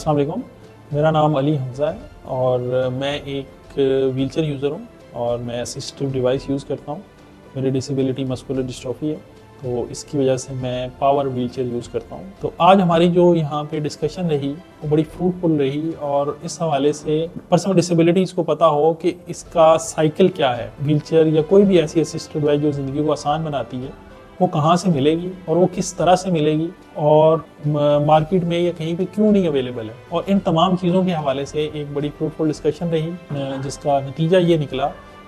अस्सलाम वालेकुम, मेरा नाम अली हमज़ा है और मैं एक व्हीलचेयर यूज़र हूँ और मैं असिस्टिव डिवाइस यूज़ करता हूँ। मेरी डिसेबिलिटी मस्कुलर डिस्ट्रॉफी है, तो इसकी वजह से मैं पावर व्हीलचेयर यूज़ करता हूँ। तो आज हमारी जो यहाँ पे डिस्कशन रही वो बड़ी फ्रूटफुल रही और इस हवाले से पर्सन विद डिसेबिलिटीज़ को पता हो कि इसका साइकिल क्या है। व्हीलचेयर या कोई भी ऐसी असिस्टिव डिवाइस जो ज़िंदगी को आसान बनाती है, वो कहाँ से मिलेगी और वो किस तरह से मिलेगी और मार्केट में या कहीं पे क्यों नहीं अवेलेबल है। और इन तमाम चीज़ों के हवाले से एक बड़ी फ्रूटफुल डिस्कशन रही जिसका नतीजा ये निकला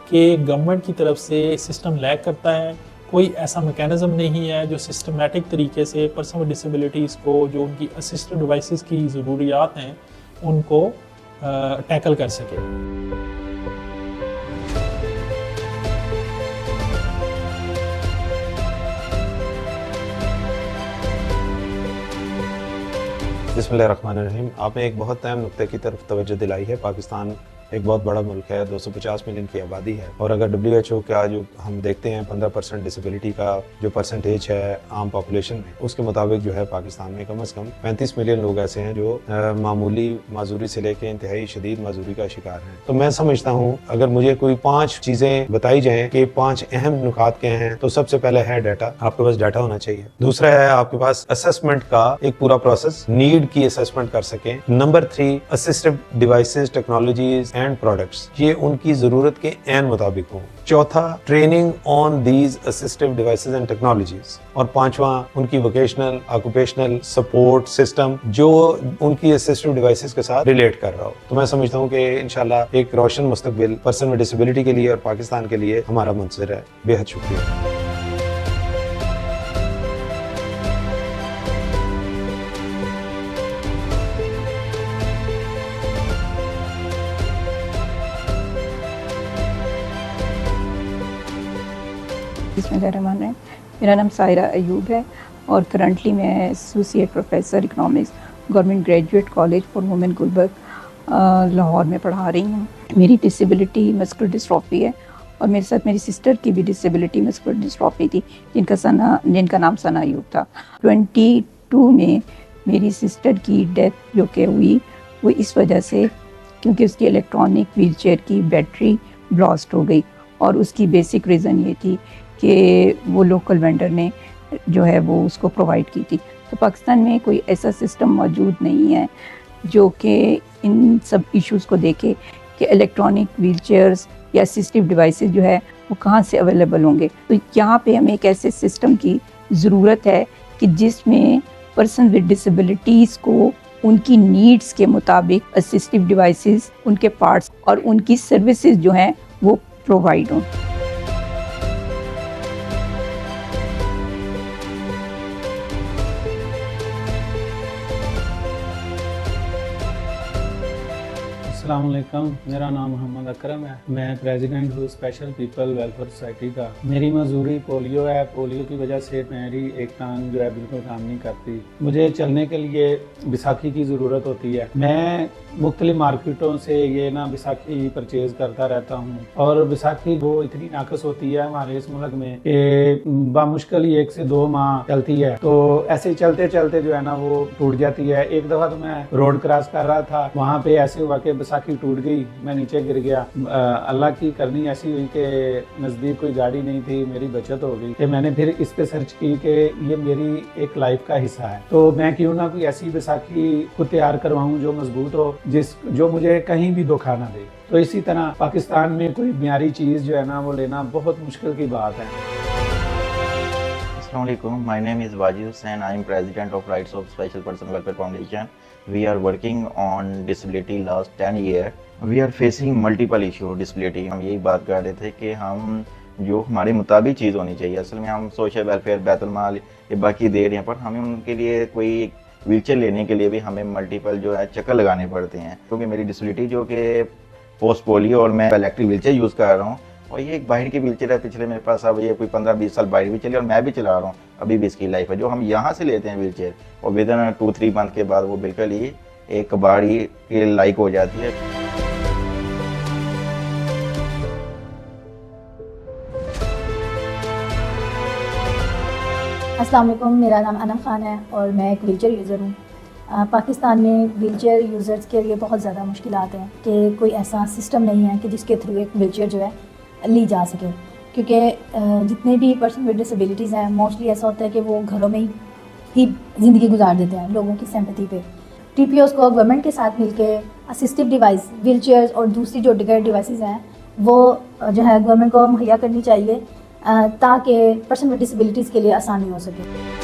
कि गवर्नमेंट की तरफ से सिस्टम लैग करता है। कोई ऐसा मैकेनिज्म नहीं है जो सिस्टमेटिक तरीके से पर्सन विद डिसेबिलिटीज़ को जो उनकी असिस्टिव डिवाइसेस की ज़रूरियात हैं उनको टैकल कर सके। बिस्मिल्लाहिर्रहमानिर्रहीम। आपने एक बहुत अहम नुक्ते की तरफ तवज्जो दिलाई है। पाकिस्तान एक बहुत बड़ा मुल्क है, 250 मिलियन की आबादी है और अगर WHO का जो हम देखते हैं 15% डिसेबिलिटी का जो परसेंटेज है आम पॉपुलेशन में, उसके मुताबिक जो है पाकिस्तान में कम से कम 35 मिलियन लोग ऐसे हैं जो मामूली माजूरी से लेकर इंतहाई शदीद माजूरी का शिकार हैं। तो मैं समझता हूँ अगर मुझे कोई 5 चीज़ें बताई जाएँ कि 5 अहम नुकात क्या हैं, तो सबसे पहले है डाटा। आपके पास डाटा होना चाहिए। दूसरा है आपके पास असेसमेंट का एक पूरा प्रोसेस, नीड की असेसमेंट कर सकें। Number 3, assistive devices, technologies and products, ये उनकी जरूरत के ऐन मुताबिक हो। चौथा, training on these assistive devices and technologies. और पांचवा, उनकी वोकेशनल ऑक्यूपेशनल सपोर्ट सिस्टम जो उनकी असिस्टिव डिवाइसेस के साथ रिलेट कर रहा हो। तो मैं समझता हूँ कि इंशाल्लाह एक रोशन मुस्तकबिल पर्सन विद डिसेबिलिटी के लिए और पाकिस्तान के लिए हमारा मंसूर है। बेहद शुक्रिया। बिस्मिल्लाहिर्रहमानिर्रहीम। मेरा नाम सायरा अयूब है और करंटली मैं associate professor economics government graduate college for women Gulberg Lahore में पढ़ा रही हूँ। मेरी डिसेबिलिटी मस्कुलर डिस्ट्रॉफी है और मेरे साथ मेरी सिस्टर की भी डिसेबिलिटी मस्कुलर डिस्ट्रॉफी थी जिनका नाम सना अयूब था। 22 में मेरी सिस्टर की डेथ जो कि हुई वो इस वजह से क्योंकि उसकी इलेक्ट्रॉनिक व्हीलचेयर की बैटरी ब्लास्ट हो गई और उसकी बेसिक रीज़न ये थी कि वो लोकल वेंडर ने जो है वो उसको प्रोवाइड की थी। तो पाकिस्तान में कोई ऐसा सिस्टम मौजूद नहीं है जो कि इन सब इश्यूज़ को देखे कि इलेक्ट्रॉनिक व्हीलचेयर्स या असिस्टिव डिवाइसेस जो है वो कहाँ से अवेलेबल होंगे। तो यहाँ पे हमें एक ऐसे सिस्टम की ज़रूरत है कि जिसमें पर्सन विद डिसेबिलिटीज़ को उनकी नीड्स के मुताबिक असिस्टिव डिवाइसेस, उनके पार्ट्स और उनकी सर्विसेज जो हैं वो प्रोवाइड हों। अस्सलाम वालेकुम, मेरा नाम मोहम्मद अकरम है। मैं प्रेसिडेंट हूँ स्पेशल पीपल वेलफेयर सोसाइटी का। मेरी मजदूरी पोलियो है। पोलियो की वजह से मेरी एक टांग जो है बिल्कुल काम नहीं करती। मुझे चलने के लिए बैसाखी की ज़रूरत होती है। मैं मुख्तलिफ मार्केटों से ये ना बैसाखी परचेज करता रहता हूँ और बैसाखी वो इतनी नाकस होती है हमारे इस मुल्क में कि बामुश्किल 1 से 2 माह चलती है। तो ऐसे चलते चलते जो है ना वो टूट जाती है। एक दफ़ा तो मैं रोड क्रॉस कर रहा था, वहाँ पे ऐसे हुआ कि बैसाखी टूट गई, मैं नीचे गिर गया। अल्लाह की करनी ऐसी हुई कि नज़दीक कोई गाड़ी नहीं थी, मेरी बचत हो गई कि मैंने फिर इस पे सर्च की कि ये मेरी एक लाइफ का हिस्सा है, तो मैं क्यों ना कोई ऐसी बैसाखी को तैयार करवाऊँ जो मजबूत हो, जो मुझे कहीं भी धोखा ना दे। तो इसी तरह पाकिस्तान में कोई म्यारी चीज़ जो है ना वो लेना बहुत मुश्किल की बात है। Assalamualaikum. My name is Wajid Hussain. I am president of Rights of Special Person Welfare Foundation. We are working on disability last 10 years. We are facing multiple issue disability. हम यही बात कर रहे थे कि हम जो हमारे मुताबिक चीज़ होनी चाहिए। असल में हम सोशल वेलफेयर बैतुल माल ये बाकी दे रहे हैं, पर हमें उनके लिए कोई व्हीलचेयर लेने के लिए भी हमें मल्टीपल जो है चक्कर लगाने पड़ते हैं। क्योंकि मेरी डिसेबिलिटी जो कि पोस्ट पोलियो और मैं इलेक्ट्रिक व्हीलचेयर यूज़ कर रहा हूँ और ये एक बाहर की व्हीलचेयर है। पिछले मेरे पास अब ये कोई 15-20 साल बाहर भी चली और मैं भी चला रहा हूँ, अभी भी इसकी लाइफ है। जो हम यहाँ से लेते हैं व्हीलचेयर और विद इन 2-3 मंथ के बाद वो बिल्कुल ही एक कबाड़ी के लाइक हो जाती है। अस्सलाम वालेकुम, मेरा नाम अनम खान है और मैं एक व्हीलचेयर यूज़र हूँ। पाकिस्तान में व्हीलचेयर यूज़र्स के लिए बहुत ज़्यादा मुश्किलात हैं कि कोई ऐसा सिस्टम नहीं है कि जिसके थ्रू एक व्हीलचेयर जो है ली जा सके, क्योंकि जितने भी पर्सन विद डिसेबिलिटीज़ हैं मोस्टली ऐसा होता है कि वो घरों में ही ज़िंदगी गुजार देते हैं लोगों की सिंपैथी पे। TPOs को गवर्नमेंट के साथ मिलकर असिस्टिव डिवाइस व्हीलचेयर्स और दूसरी जो डिगर डिवाइसेस हैं वो जो है गवर्नमेंट को मुहैया करनी चाहिए ताकि पर्सन विद डिसेबिलिटीज़ के लिए आसानी हो सके।